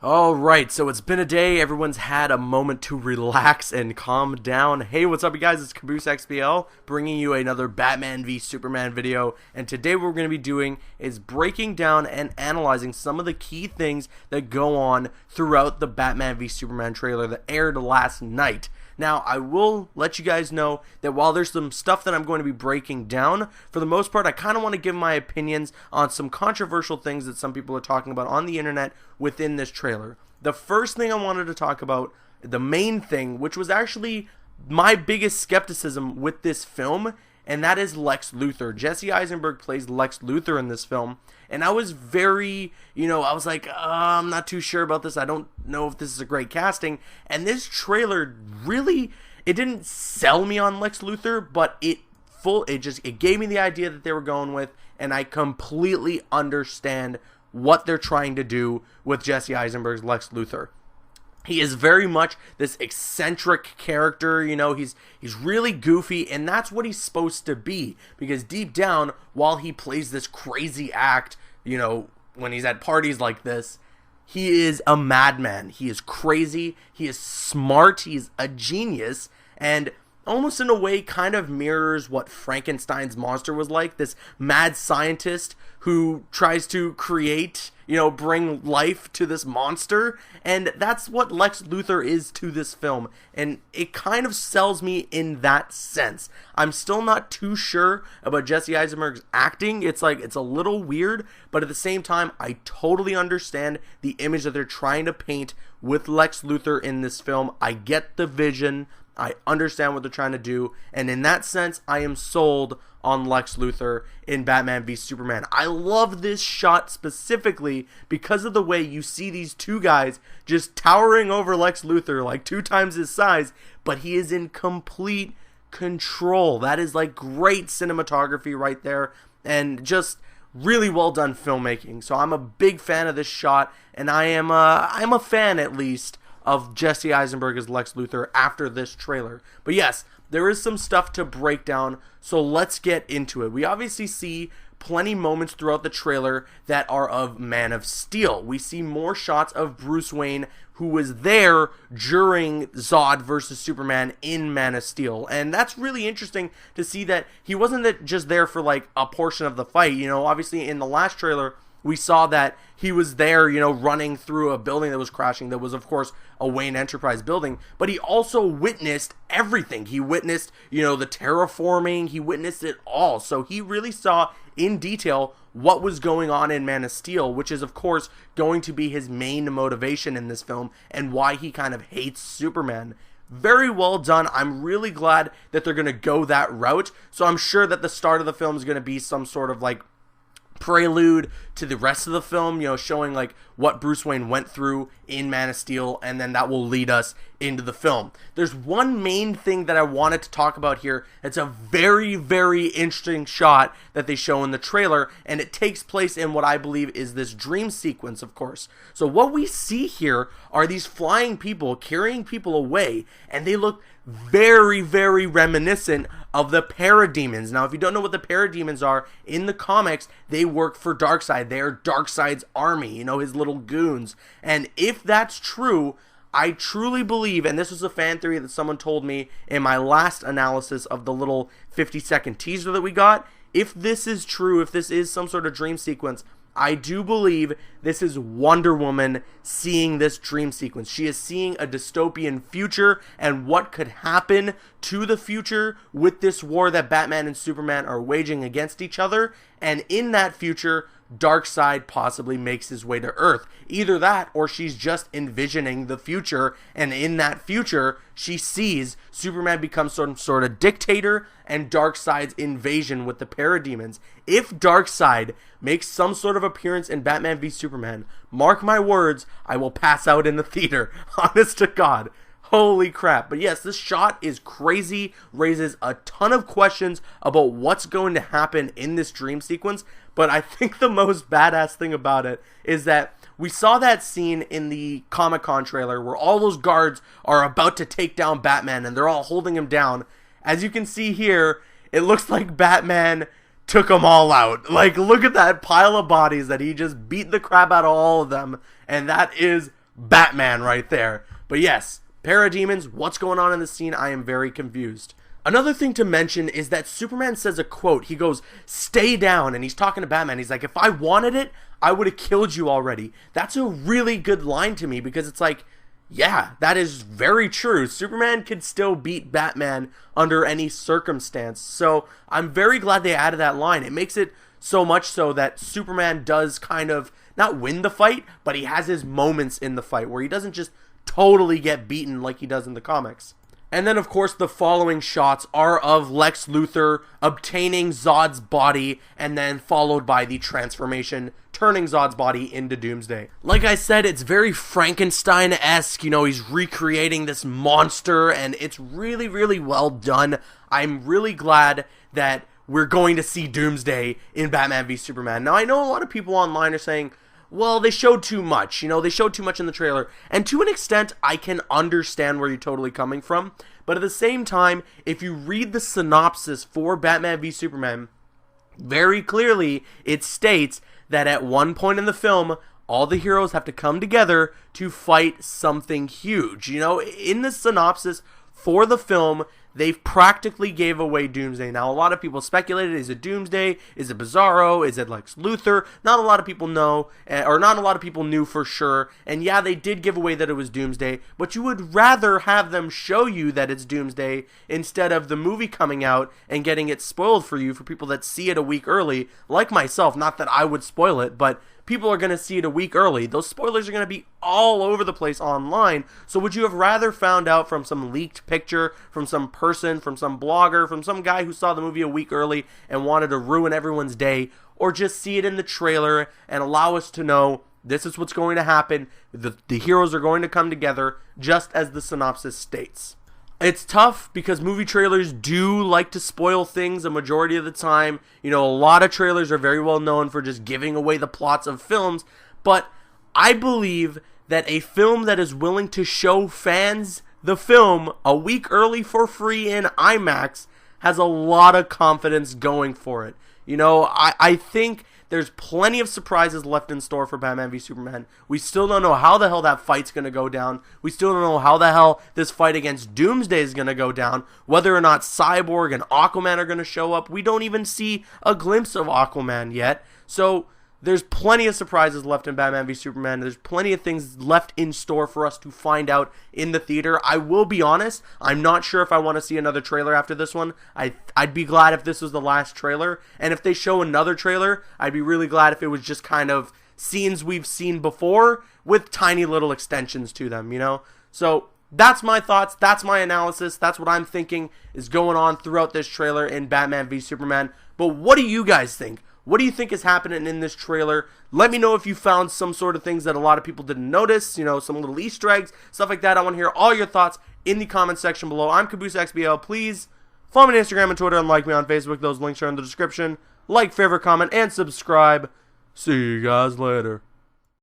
Alright, so it's been a day, everyone's had a moment to relax and calm down. Hey, what's up you guys, it's Caboose XBL, bringing you another Batman v Superman video, and today what we're going to be doing is breaking down and analyzing some of the key things that go on throughout the Batman v Superman trailer that aired last night. Now, I will let you guys know that while there's some stuff that I'm going to be breaking down, for the most part, I kind of want to give my opinions on some controversial things that some people are talking about on the internet within this trailer. The first thing I wanted to talk about, the main thing, which was actually my biggest skepticism with this film, and that is Lex Luthor. Jesse Eisenberg plays Lex Luthor in this film, and I was very, I was like, I'm not too sure about this. I don't know if this is a great casting. And this trailer really, it didn't sell me on Lex Luthor, but it gave me the idea that they were going with, and I completely understand what they're trying to do with Jesse Eisenberg's Lex Luthor. He is very much this eccentric character, he's really goofy, and that's what he's supposed to be, because deep down, while he plays this crazy act, when he's at parties like this, he is a madman. He is crazy, he is smart, he's a genius, and almost in a way kind of mirrors what Frankenstein's monster was like, this mad scientist who tries to create, bring life to this monster, and that's what Lex Luthor is to this film, and it kind of sells me in that sense. I'm still not too sure about Jesse Eisenberg's acting. It's a little weird, but at the same time, I totally understand the image that they're trying to paint with Lex Luthor in this film. I get the vision, I understand what they're trying to do, and in that sense, I am sold on Lex Luthor in Batman v Superman. I love this shot specifically because of the way you see these two guys just towering over Lex Luthor, like 2 times his size, but he is in complete control. That is like great cinematography right there, and just really well done filmmaking. So I'm a big fan of this shot, and I'm a fan, at least, of Jesse Eisenberg as Lex Luthor after this trailer. But yes, there is some stuff to break down, so let's get into it. We obviously see plenty moments throughout the trailer that are of Man of Steel. We see more shots of Bruce Wayne, who was there during Zod versus Superman in Man of Steel. And that's really interesting to see that he wasn't just there for like a portion of the fight. Obviously in the last trailer, we saw that he was there, running through a building that was crashing that was, of course, a Wayne Enterprise building. But he also witnessed everything. He witnessed, the terraforming. He witnessed it all. So he really saw in detail what was going on in Man of Steel, which is, of course, going to be his main motivation in this film and why he kind of hates Superman. Very well done. I'm really glad that they're going to go that route. So I'm sure that the start of the film is going to be some sort of like prelude to the rest of the film, showing like what Bruce Wayne went through in Man of Steel, and then that will lead us into the film. There's one main thing that I wanted to talk about here. It's a very, very interesting shot that they show in the trailer, and it takes place in what I believe is this dream sequence, of course. So what we see here are these flying people carrying people away, and they look very, very reminiscent of the parademons. Now, if you don't know what the parademons are, in the comics, they work for Darkseid. They are Darkseid's army, his little goons. And if that's true, I truly believe, and this was a fan theory that someone told me in my last analysis of the little 50-second teaser that we got, if this is true, if this is some sort of dream sequence, I do believe this is Wonder Woman seeing this dream sequence. She is seeing a dystopian future and what could happen to the future with this war that Batman and Superman are waging against each other. And in that future, Darkseid possibly makes his way to Earth. Either that, or she's just envisioning the future, and in that future, she sees Superman become some sort of dictator and Darkseid's invasion with the parademons. If Darkseid makes some sort of appearance in Batman v Superman, mark my words, I will pass out in the theater. Honest to God. Holy crap. But yes, this shot is crazy, raises a ton of questions about what's going to happen in this dream sequence, but I think the most badass thing about it is that we saw that scene in the Comic-Con trailer where all those guards are about to take down Batman and they're all holding him down. As you can see here, it looks like Batman took them all out. Like, look at that pile of bodies that he just beat the crap out of all of them, and that is Batman right there. But yes, parademons, what's going on in this scene? I am very confused. Another thing to mention is that Superman says a quote. He goes, "Stay down," and he's talking to Batman. He's like, "If I wanted it, I would have killed you already." That's a really good line to me, because it's like, yeah, that is very true. Superman could still beat Batman under any circumstance. So I'm very glad they added that line. It makes it so much so that Superman does kind of not win the fight, but he has his moments in the fight where he doesn't just totally get beaten like he does in the comics. And then, of course, the following shots are of Lex Luthor obtaining Zod's body, and then followed by the transformation, turning Zod's body into Doomsday. Like I said, it's very Frankenstein-esque. You know, he's recreating this monster, and it's really, really well done. I'm really glad that we're going to see Doomsday in Batman v Superman. Now, I know a lot of people online are saying, well, they showed too much. You know, they showed too much in the trailer. And to an extent, I can understand where you're totally coming from. But at the same time, if you read the synopsis for Batman v Superman, very clearly it states that at one point in the film, all the heroes have to come together to fight something huge. You know, in the synopsis for the film, they've practically gave away Doomsday. Now, a lot of people speculated, is it Doomsday? Is it Bizarro? Is it Lex Luthor? Not a lot of people know, or not a lot of people knew for sure. And yeah, they did give away that it was Doomsday, but you would rather have them show you that it's Doomsday instead of the movie coming out and getting it spoiled for you, for people that see it a week early, like myself. Not that I would spoil it, but people are going to see it a week early. Those spoilers are going to be all over the place online. So would you have rather found out from some leaked picture, from some person, from some blogger, from some guy who saw the movie a week early and wanted to ruin everyone's day, or just see it in the trailer and allow us to know this is what's going to happen, the heroes are going to come together just as the synopsis states? It's tough because movie trailers do like to spoil things a majority of the time. You know, a lot of trailers are very well known for just giving away the plots of films, but I believe that a film that is willing to show fans the film a week early for free in IMAX has a lot of confidence going for it. You know, I think there's plenty of surprises left in store for Batman v Superman. We still don't know how the hell that fight's going to go down. We still don't know how the hell this fight against Doomsday is going to go down. Whether or not Cyborg and Aquaman are going to show up. We don't even see a glimpse of Aquaman yet. So there's plenty of surprises left in Batman v Superman. There's plenty of things left in store for us to find out in the theater. I will be honest, I'm not sure if I want to see another trailer after this one. I'd be glad if this was the last trailer. And if they show another trailer, I'd be really glad if it was just kind of scenes we've seen before with tiny little extensions to them, you know? So that's my thoughts. That's my analysis. That's what I'm thinking is going on throughout this trailer in Batman v Superman. But what do you guys think? What do you think is happening in this trailer? Let me know if you found some sort of things that a lot of people didn't notice, you know, some little Easter eggs, stuff like that. I want to hear all your thoughts in the comment section below. I'm CaboosXBL. Please follow me on Instagram and Twitter and like me on Facebook. Those links are in the description. Like, favorite, comment, and subscribe. See you guys later.